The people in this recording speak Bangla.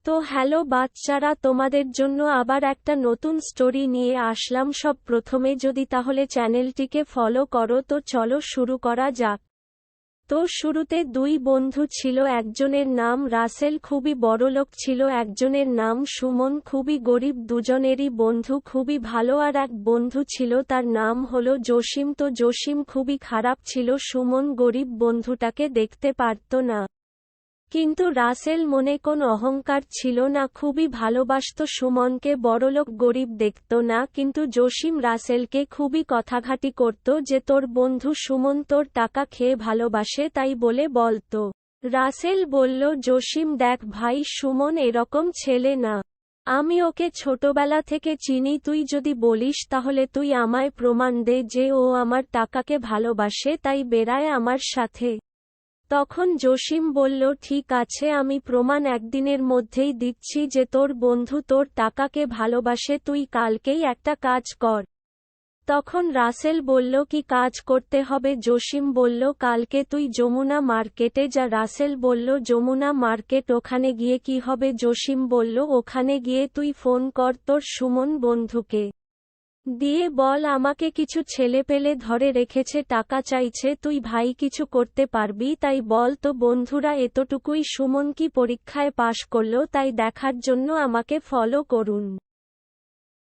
তো হ্যালো বাচ্চারা, তোমাদের জন্য আবার একটা নতুন স্টোরি নিয়ে আসলাম। সব প্রথমে যদি তাহলে চ্যানেলটিকে ফলো করো, তো চলো শুরু করা যাক। তো শুরুতে দুই বন্ধু ছিল, একজনের নাম রাসেল, খুবই বড়লোক ছিল, একজনের নাম সুমন, খুবই গরিব। দুজনেরই বন্ধু খুবই ভালো, আর এক বন্ধু ছিল তার নাম হলো জসিম। তো জসিম খুবই খারাপ ছিল, সুমন গরিব বন্ধুটাকে দেখতে পারত না। কিন্তু রাসেল মনে কোন অহংকার ছিল না, খুবই ভালোবাসত সুমনকে। বড়লোক গরিব দেখত না, কিন্তু জসিম রাসেলকে খুবই কথাঘাটি করত যে তোর বন্ধু সুমন তোর টাকা খেয়ে ভালোবাসে, তাই বলে বলতো। রাসেল বলল, জসিম দেখ ভাই, সুমন এরকম ছেলে না। আমি ওকে ছোটবেলা থেকে চিনি, তুই যদি বলিস তাহলে তুই আমায় প্রমাণ দে যে ও আমার টাকাকে ভালোবাসে, তাই বেড়ায় আমার সাথে। তখন জসিম বলল, ঠিক আছে, আমি প্রমাণ একদিনের মধ্যেই দিচ্ছি যে তোর বন্ধু তোর টাকাকে ভালোবাসে। তুই কালকেই একটা কাজ কর। তখন রাসেল বলল, কি কাজ করতে হবে? জসিম বলল, কালকে তুই যমুনা মার্কেটে যা। রাসেল বলল, যমুনা মার্কেট, ওখানে গিয়ে কি হবে? জসিম বলল, ওখানে গিয়ে তুই ফোন কর তোর সুমন বন্ধুকে, দিয়ে বল আমাকে কিছু ছেলেপেলে ধরে রেখেছে, টাকা চাইছে, তুই ভাই কিছু করতে পারবি তাই বল। তো বন্ধুরা, এতটুকুই। সুমন কি পরীক্ষায় পাশ করলো তাই দেখার জন্য আমাকে ফলো করুন।